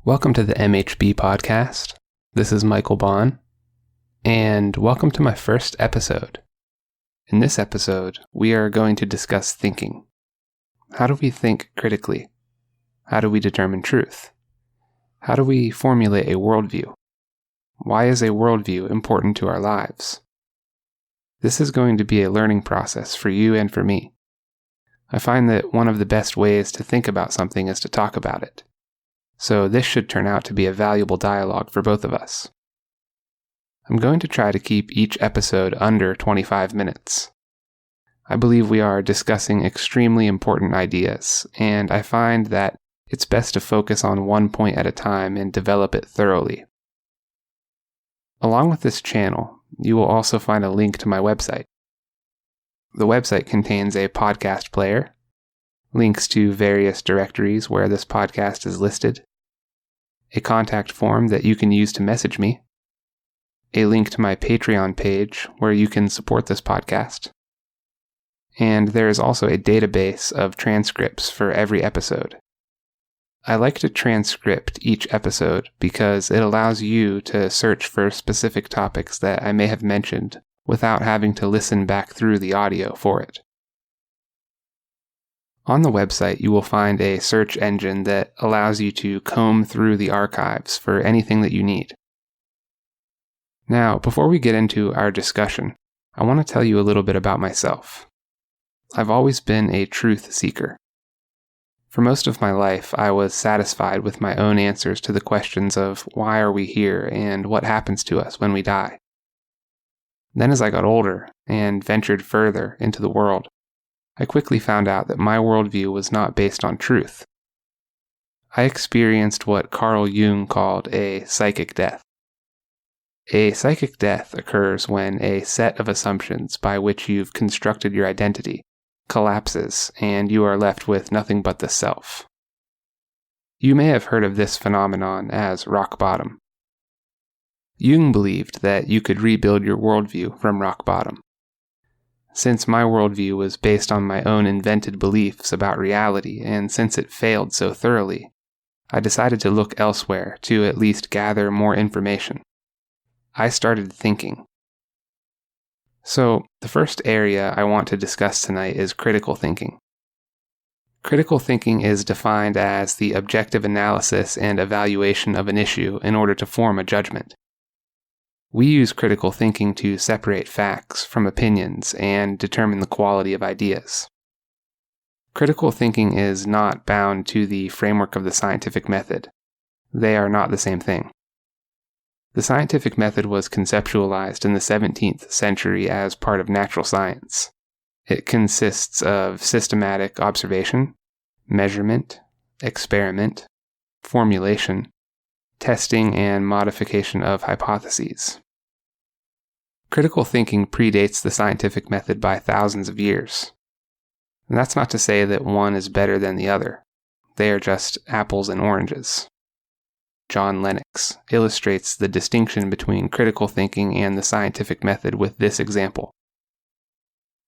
Welcome to the MHB podcast. This is Michael Bond, and welcome to my first episode. In this episode, we are going to discuss thinking. How do we think critically? How do we determine truth? How do we formulate a worldview? Why is a worldview important to our lives? This is going to be a learning process for you and for me. I find that one of the best ways to think about something is to talk about it. So this should turn out to be a valuable dialogue for both of us. I'm going to try to keep each episode under 25 minutes. I believe we are discussing extremely important ideas, and I find that it's best to focus on one point at a time and develop it thoroughly. Along with this channel, you will also find a link to my website. The website contains a podcast player, links to various directories where this podcast is listed, a contact form that you can use to message me, a link to my Patreon page where you can support this podcast, and there is also a database of transcripts for every episode. I like to transcript each episode because it allows you to search for specific topics that I may have mentioned without having to listen back through the audio for it. On the website, you will find a search engine that allows you to comb through the archives for anything that you need. Now, before we get into our discussion, I want to tell you a little bit about myself. I've always been a truth seeker. For most of my life, I was satisfied with my own answers to the questions of why are we here and what happens to us when we die. Then as I got older and ventured further into the world, I quickly found out that my worldview was not based on truth. I experienced what Carl Jung called a psychic death. A psychic death occurs when a set of assumptions by which you've constructed your identity collapses and you are left with nothing but the self. You may have heard of this phenomenon as rock bottom. Jung believed that you could rebuild your worldview from rock bottom. Since my worldview was based on my own invented beliefs about reality, and since it failed so thoroughly, I decided to look elsewhere to at least gather more information. I started thinking. So, the first area I want to discuss tonight is critical thinking. Critical thinking is defined as the objective analysis and evaluation of an issue in order to form a judgment. We use critical thinking to separate facts from opinions and determine the quality of ideas. Critical thinking is not bound to the framework of the scientific method. They are not the same thing. The scientific method was conceptualized in the 17th century as part of natural science. It consists of systematic observation, measurement, experiment, formulation, testing, and modification of hypotheses. Critical thinking predates the scientific method by thousands of years. And that's not to say that one is better than the other. They are just apples and oranges. John Lennox illustrates the distinction between critical thinking and the scientific method with this example.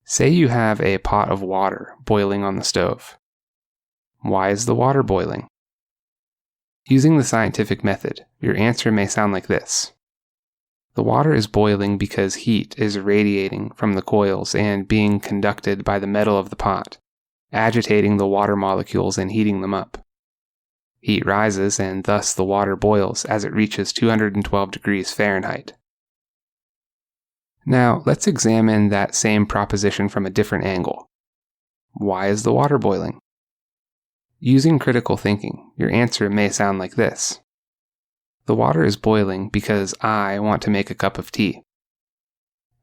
Say you have a pot of water boiling on the stove. Why is the water boiling? Using the scientific method, your answer may sound like this. The water is boiling because heat is radiating from the coils and being conducted by the metal of the pot, agitating the water molecules and heating them up. Heat rises and thus the water boils as it reaches 212 degrees Fahrenheit. Now, let's examine that same proposition from a different angle. Why is the water boiling? Using critical thinking, your answer may sound like this. The water is boiling because I want to make a cup of tea.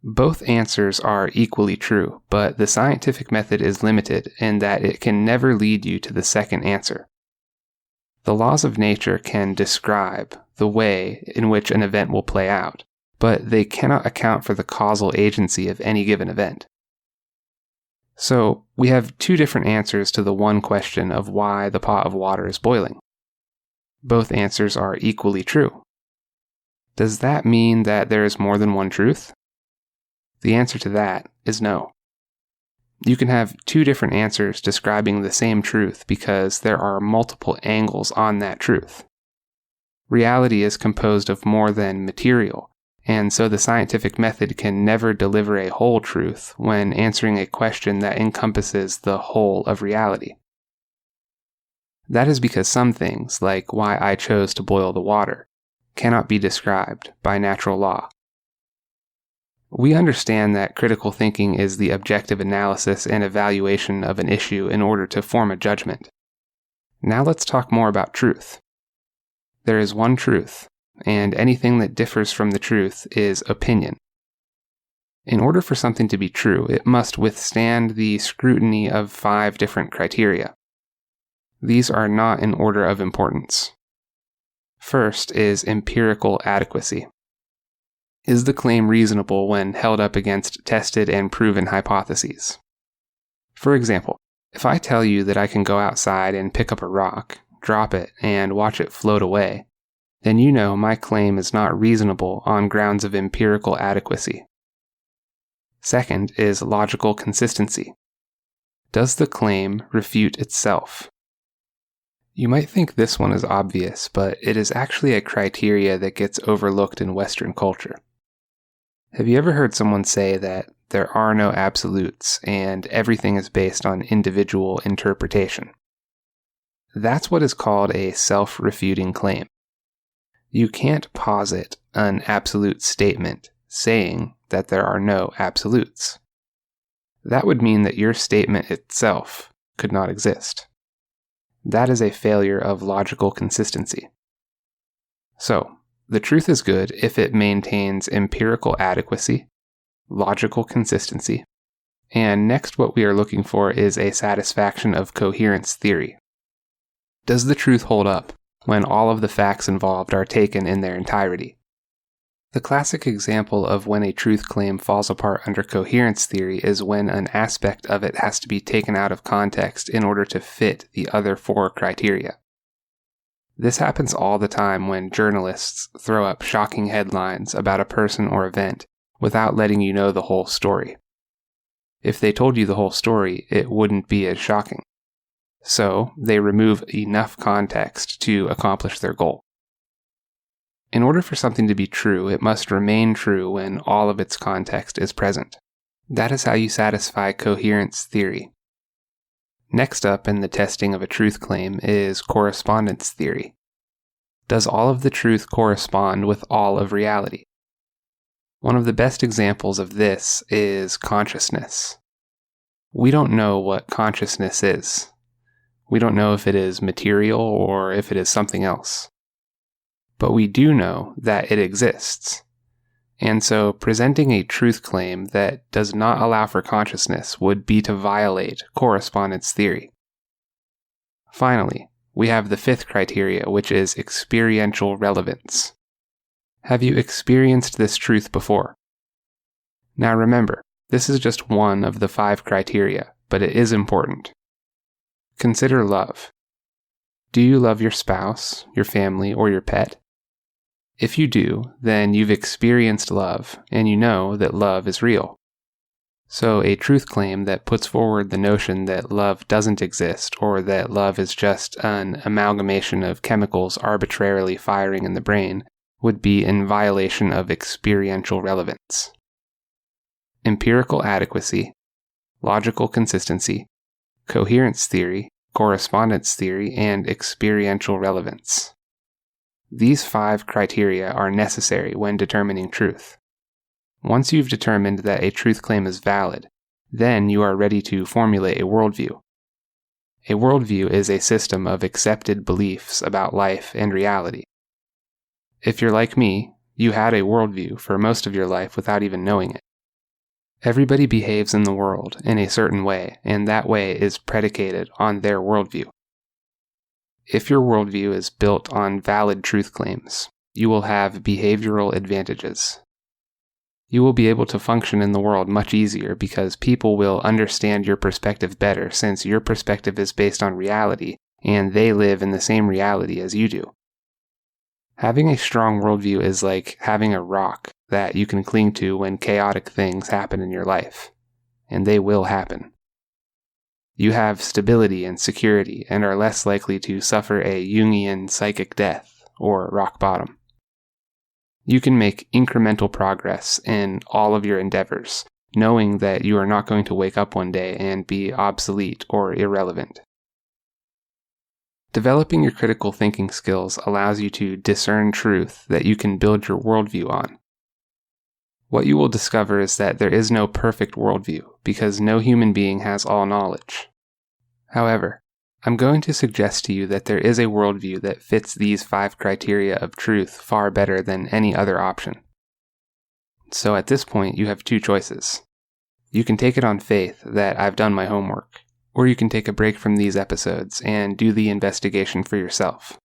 Both answers are equally true, but the scientific method is limited in that it can never lead you to the second answer. The laws of nature can describe the way in which an event will play out, but they cannot account for the causal agency of any given event. So, we have two different answers to the one question of why the pot of water is boiling. Both answers are equally true. Does that mean that there is more than one truth? The answer to that is no. You can have two different answers describing the same truth because there are multiple angles on that truth. Reality is composed of more than material, and so the scientific method can never deliver a whole truth when answering a question that encompasses the whole of reality. That is because some things, like why I chose to boil the water, cannot be described by natural law. We understand that critical thinking is the objective analysis and evaluation of an issue in order to form a judgment. Now let's talk more about truth. There is one truth, and anything that differs from the truth is opinion. In order for something to be true, it must withstand the scrutiny of 5 different criteria. These are not in order of importance. First is empirical adequacy. Is the claim reasonable when held up against tested and proven hypotheses? For example, if I tell you that I can go outside and pick up a rock, drop it, and watch it float away, then you know my claim is not reasonable on grounds of empirical adequacy. Second is logical consistency. Does the claim refute itself? You might think this one is obvious, but it is actually a criteria that gets overlooked in Western culture. Have you ever heard someone say that there are no absolutes and everything is based on individual interpretation? That's what is called a self-refuting claim. You can't posit an absolute statement saying that there are no absolutes. That would mean that your statement itself could not exist. That is a failure of logical consistency. So, the truth is good if it maintains empirical adequacy, logical consistency, and next what we are looking for is a satisfaction of coherence theory. Does the truth hold up when all of the facts involved are taken in their entirety? The classic example of when a truth claim falls apart under coherence theory is when an aspect of it has to be taken out of context in order to fit the other 4 criteria. This happens all the time when journalists throw up shocking headlines about a person or event without letting you know the whole story. If they told you the whole story, it wouldn't be as shocking. So, they remove enough context to accomplish their goal. In order for something to be true, it must remain true when all of its context is present. That is how you satisfy coherence theory. Next up in the testing of a truth claim is correspondence theory. Does all of the truth correspond with all of reality? One of the best examples of this is consciousness. We don't know what consciousness is. We don't know if it is material or if it is something else. But we do know that it exists. And so presenting a truth claim that does not allow for consciousness would be to violate correspondence theory. Finally, we have the 5th criteria, which is experiential relevance. Have you experienced this truth before? Now remember, this is just one of the 5 criteria, but it is important. Consider love. Do you love your spouse, your family, or your pet? If you do, then you've experienced love, and you know that love is real. So a truth claim that puts forward the notion that love doesn't exist, or that love is just an amalgamation of chemicals arbitrarily firing in the brain, would be in violation of experiential relevance. Empirical adequacy, logical consistency, coherence theory, correspondence theory, and experiential relevance. These 5 criteria are necessary when determining truth. Once you've determined that a truth claim is valid, then you are ready to formulate a worldview. A worldview is a system of accepted beliefs about life and reality. If you're like me, you had a worldview for most of your life without even knowing it. Everybody behaves in the world in a certain way, and that way is predicated on their worldview. If your worldview is built on valid truth claims, you will have behavioral advantages. You will be able to function in the world much easier because people will understand your perspective better since your perspective is based on reality and they live in the same reality as you do. Having a strong worldview is like having a rock that you can cling to when chaotic things happen in your life, and they will happen. You have stability and security and are less likely to suffer a Jungian psychic death or rock bottom. You can make incremental progress in all of your endeavors, knowing that you are not going to wake up one day and be obsolete or irrelevant. Developing your critical thinking skills allows you to discern truth that you can build your worldview on. What you will discover is that there is no perfect worldview, because no human being has all knowledge. However, I'm going to suggest to you that there is a worldview that fits these 5 criteria of truth far better than any other option. So at this point, you have 2 choices. You can take it on faith that I've done my homework, or you can take a break from these episodes and do the investigation for yourself.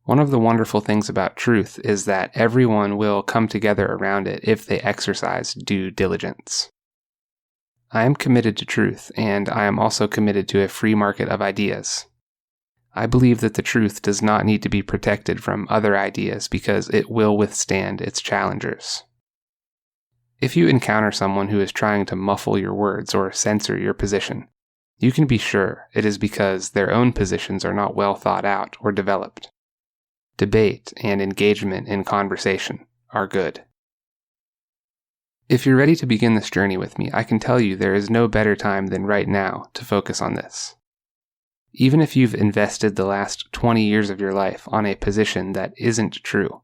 One of the wonderful things about truth is that everyone will come together around it if they exercise due diligence. I am committed to truth, and I am also committed to a free market of ideas. I believe that the truth does not need to be protected from other ideas because it will withstand its challengers. If you encounter someone who is trying to muffle your words or censor your position, you can be sure it is because their own positions are not well thought out or developed. Debate and engagement in conversation are good. If you're ready to begin this journey with me, I can tell you there is no better time than right now to focus on this. Even if you've invested the last 20 years of your life on a position that isn't true,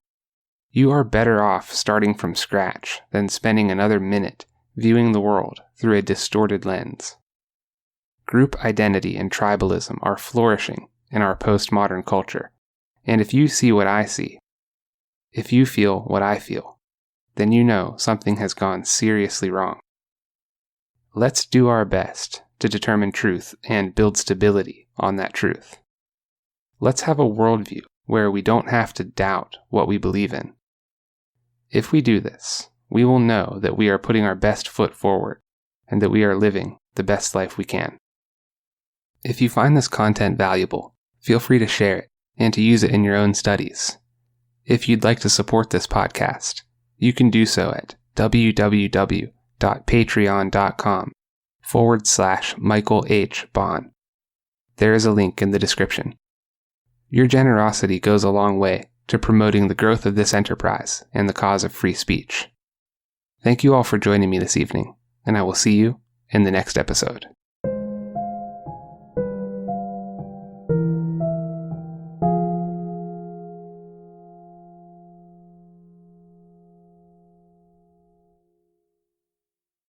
you are better off starting from scratch than spending another minute viewing the world through a distorted lens. Group identity and tribalism are flourishing in our postmodern culture, and if you see what I see, if you feel what I feel, then you know something has gone seriously wrong. Let's do our best to determine truth and build stability on that truth. Let's have a worldview where we don't have to doubt what we believe in. If we do this, we will know that we are putting our best foot forward and that we are living the best life we can. If you find this content valuable, feel free to share it and to use it in your own studies. If you'd like to support this podcast, you can do so at www.patreon.com/Michael H. Bond. There is a link in the description. Your generosity goes a long way to promoting the growth of this enterprise and the cause of free speech. Thank you all for joining me this evening, and I will see you in the next episode.